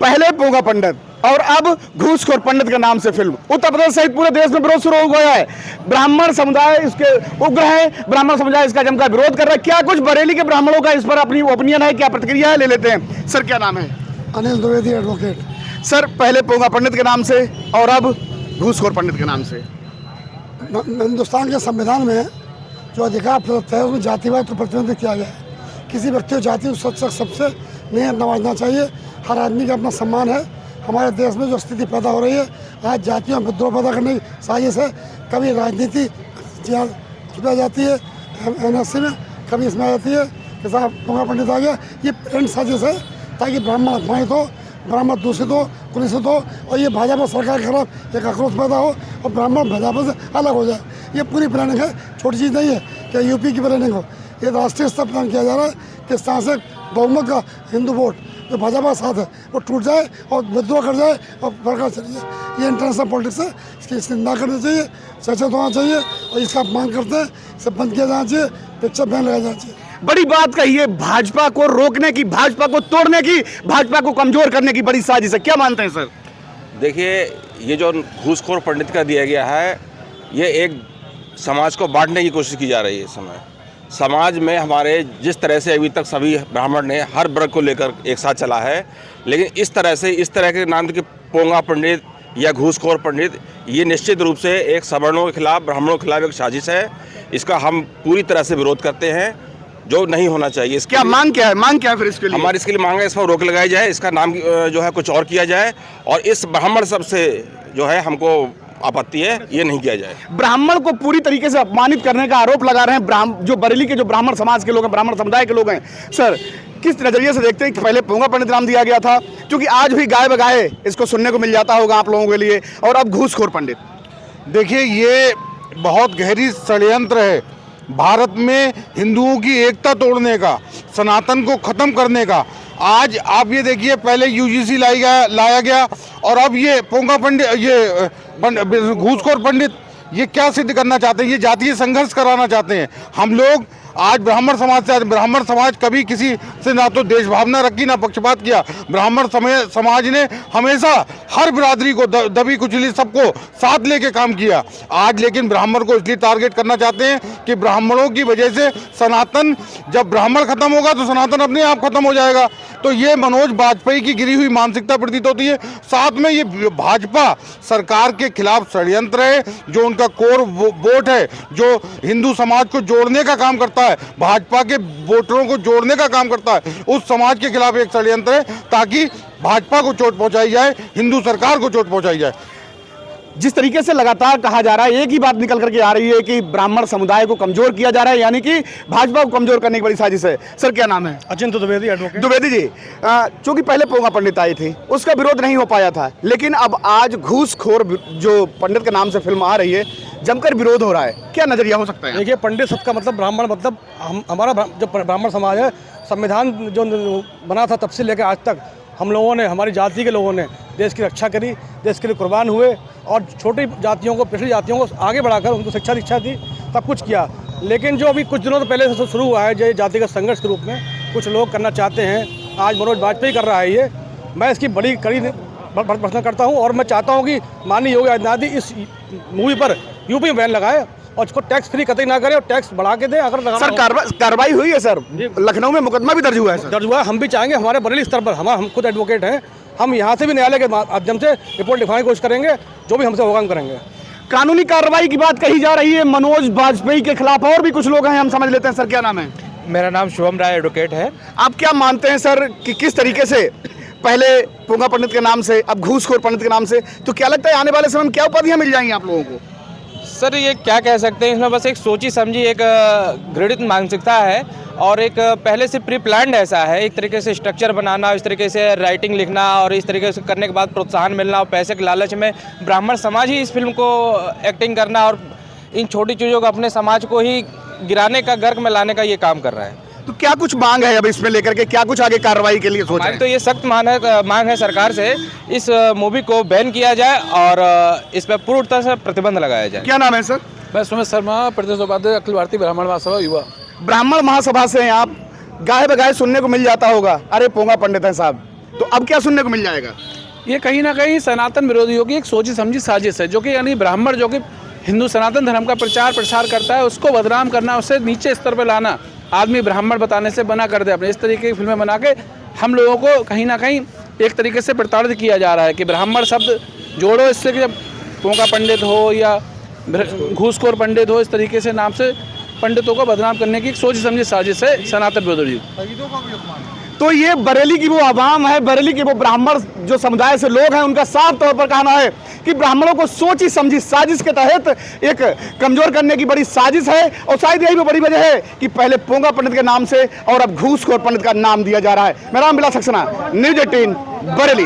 पहले पोंगा पंडित और अब घूसखोर पंडित के नाम से फिल्म उत्तर प्रदेश सहित पूरे देश में विरोध शुरू हो गया है। ब्राह्मण समुदाय इसके उग्र है, ब्राह्मण समुदाय इसका जमकर विरोध कर रहा है। क्या कुछ बरेली के ब्राह्मणों का इस पर अपनी ओपिनियन है, क्या प्रतिक्रिया है, ले लेते हैं। सर क्या नाम है? अनिल द्विवेदी एडवोकेट। सर पहले पोंगा पंडित के नाम से और अब घूसखोर पंडित के नाम से। हिंदुस्तान के संविधान में जो अधिकार प्रदत्त है उसमें जातिवाद को प्रतिबंधित किया गया है। किसी व्यक्ति को जाति सबसे नहीं नवाजना चाहिए। हर आदमी का अपना सम्मान है। हमारे देश में जो स्थिति पैदा हो रही है, आज जातियों में विद्रोह पैदा करने की साजिश है। कभी राजनीति उसमें आ जाती है NSC में, कभी इसमें आ जाती है कि साहब पोंगा पंडित आ गया। ये प्लान साजिश है ताकि ब्राह्मण अपमानित हो, ब्राह्मण दूषित हो, कुलसित हो और ये भाजपा सरकार के खिलाफ एक आक्रोश पैदा हो और ब्राह्मण भाजपा से अलग हो जाए। ये पूरी प्लानिंग है, छोटी चीज़ नहीं है कि यूपी की प्लानिंग हो। ये राष्ट्रीय स्तर प्लान किया जा रहा है कि सांसद बहुमत का हिंदू वोट जो भाजपा के साथ है वो टूट जाए और विद्रोह कर जाए और सरकार चली जाए। ये इंटरनेशनल पॉलिटिक्स है, इसकी निंदा करनी चाहिए, सचेत होना चाहिए और इसका मांग करते हैं इसे बंद किया जाना चाहिए, पिक्चर बैन लगाया जाना चाहिए। बड़ी बात कही है, भाजपा को रोकने की, भाजपा को तोड़ने की, भाजपा को कमजोर करने की बड़ी साजिश है। क्या मानते हैं सर? देखिए, ये जो घूसखोर पंडित का दिया गया है, ये एक समाज को बांटने की कोशिश की जा रही है। इस समय समाज में हमारे जिस तरह से अभी तक सभी ब्राह्मण ने हर वर्ग को लेकर एक साथ चला है, लेकिन इस तरह के नाम के पोंगा पंडित या घूसखोर पंडित, ये निश्चित रूप से एक सवर्णों के खिलाफ, ब्राह्मणों के खिलाफ एक साजिश है। इसका हम पूरी तरह से विरोध करते हैं, जो नहीं होना चाहिए। क्या मांग क्या है? मांग क्या है फिर इसके लिए? हमारी इसके लिए मांग है, इस पर रोक लगाई जाए, इसका नाम जो है कुछ और किया जाए और इस ब्राह्मण सब से जो है हमको आपत्ति है, ये नहीं किया जाए। ब्राह्मण को पूरी तरीके से अपमानित करने का आरोप लगा रहे हैं जो बरेली के जो ब्राह्मण समाज के लोग हैं, ब्राह्मण समुदाय के लोग हैं। सर किस नजरिए से देखते हैं कि पहले पोंगा पंडित नाम दिया गया था, क्योंकि आज भी गाय बगाए इसको सुनने को मिल जाता होगा आप लोगों के लिए, और अब घूसखोर पंडित? देखिए, ये बहुत गहरी षड्यंत्र है भारत में हिंदुओं की एकता तोड़ने का, सनातन को ख़त्म करने का। आज आप ये देखिए, पहले UGC लाया गया और अब ये पोंगा पंडित, ये घूसखोर पंडित, ये क्या सिद्ध करना चाहते हैं? ये जातीय संघर्ष कराना चाहते हैं। हम लोग आज ब्राह्मण समाज कभी किसी से ना तो देश भावना रखी, ना पक्षपात किया। ब्राह्मण समाज ने हमेशा हर बिरादरी को दबी कुचली सबको साथ लेके काम किया। आज लेकिन ब्राह्मण को इसलिए टारगेट करना चाहते हैं कि ब्राह्मणों की वजह से सनातन, जब ब्राह्मण खत्म होगा तो सनातन अपने आप खत्म हो जाएगा। तो ये मनोज वाजपेयी की गिरी हुई मानसिकता प्रतीत होती है। साथ में ये भाजपा सरकार के खिलाफ षड्यंत्र है, जो उनका कोर वोट है, जो हिंदू समाज को जोड़ने का काम करता है, भाजपा के वोटरों को जोड़ने का काम करता है, उस समाज के खिलाफ एक षड्यंत्र है ताकि भाजपा को चोट पहुंचाई जाए, हिंदू सरकार को चोट पहुंचाई जाए। जिस तरीके से लगातार कहा जा रहा है, एक ही बात निकल करके आ रही है कि ब्राह्मण समुदाय को कमजोर किया जा रहा है, यानी कि भाजपा को कमजोर करने की बड़ी साजिश है। सर क्या नाम है? अचिंत द्विवेदी एडवोकेट। द्विवेदी जी, चूंकि पहले पोंगा पंडित आई थी, उसका विरोध नहीं हो पाया था, लेकिन अब आज घूसखोर जो पंडित के नाम से फिल्म आ रही है, जमकर विरोध हो रहा है। क्या नजरिया हो सकता है? देखिए, पंडित शब्द का मतलब ब्राह्मण, मतलब हमारा जो ब्राह्मण समाज है, संविधान जो बना था तब से लेकर आज तक हम लोगों ने, हमारी जाति के लोगों ने देश की रक्षा करी, देश के लिए कुर्बान हुए और छोटी जातियों को, पिछड़ी जातियों को आगे बढ़ाकर उनको शिक्षा दीक्षा दी, सब कुछ किया। लेकिन जो अभी कुछ दिनों से पहले से शुरू हुआ है, जो जातिगत संघर्ष के रूप में कुछ लोग करना चाहते हैं, आज मनोज वाजपेयी कर रहा है ये, मैं इसकी बड़ी कड़ी प्रश्न करता हूँ और मैं चाहता हूँ कि माननीय योगी आदित्यनाथ इस मूवी पर यूपी में बैन लगाए और इसको टैक्स फ्री कतई ना करे और टैक्स बढ़ा के दे। अगर सर कार्रवाई हुई है सर, लखनऊ में मुकदमा भी दर्ज हुआ है सर। दर्ज हुआ है। हम भी चाहेंगे, हमारे बरेली स्तर पर, हम खुद एडवोकेट हैं, हम यहाँ से भी न्यायालय के माध्यम से रिपोर्ट लिखवाने की कोशिश करेंगे, जो भी हमसे होगा हम करेंगे। कानूनी कार्रवाई की बात कही जा रही है मनोज वाजपेयी के खिलाफ, और भी कुछ लोग हैं, हम समझ लेते हैं। सर क्या नाम है? मेरा नाम शुभम राय एडवोकेट है। आप क्या मानते हैं सर कि किस तरीके से पहले पोंगा पंडित के नाम से, अब घूसखोर पंडित के नाम से, तो क्या लगता है आने वाले समय में क्या उपाधियां मिल जाएंगी आप लोगों को? सर ये क्या कह सकते हैं, इसमें बस एक सोची समझी एक घृणित मानसिकता है और एक पहले से प्री प्लान्ड ऐसा है, एक तरीके से स्ट्रक्चर बनाना, इस तरीके से राइटिंग लिखना और इस तरीके से करने के बाद प्रोत्साहन मिलना और पैसे के लालच में ब्राह्मण समाज ही इस फिल्म को एक्टिंग करना और इन छोटी चीज़ों को अपने समाज को ही गिराने का, गर्क में लाने का ये काम कर रहा है। तो क्या कुछ मांग है अब इसमें लेकर के, क्या कुछ आगे कार्रवाई के लिए सोचा है? तो ये सख्त मांग है सरकार से, इस मूवी को बैन किया जाए और इस पर पूर्ण तरह से प्रतिबंध लगाया जाए। क्या नाम है सर? मैं सुमित शर्मा, प्रदेश उपाध्यक्ष अखिल भारतीय ब्राह्मण महासभा युवा। ब्राह्मण महासभा से हैं आप, गाय बगाए सुनने को मिल जाता होगा, अरे पोंगा पंडित है साहब, तो अब क्या सुनने को मिल जाएगा? ये कहीं ना कहीं सनातन विरोधियों की एक सोची समझी साजिश है, जो कि यानी ब्राह्मण जो कि हिंदू सनातन धर्म का प्रचार प्रसार करता है उसको बदनाम करना, उससे नीचे स्तर पर लाना, आदमी ब्राह्मण बताने से मना कर दे अपने, इस तरीके की फिल्में बना के हम लोगों को कहीं ना कहीं एक तरीके से प्रताड़ित किया जा रहा है कि ब्राह्मण शब्द जोड़ो इससे कि पोंका पंडित हो या घूसखोर पंडित हो, इस तरीके से नाम से पंडितों को बदनाम करने की एक सोची समझी साजिश है सनातन विरोधी। तो ये बरेली की वो आवाम है, बरेली के वो ब्राह्मण जो समुदाय से लोग हैं, उनका साफ तौर पर कहना है कि ब्राह्मणों को सोची समझी साजिश के तहत एक कमजोर करने की बड़ी साजिश है। और शायद यही वो बड़ी वजह है कि पहले पोंगा पंडित के नाम से और अब घूसखोर पंडित का नाम दिया जा रहा है। मेरा नाम बिलास सक्सेना, न्यूज़ 18 बरेली।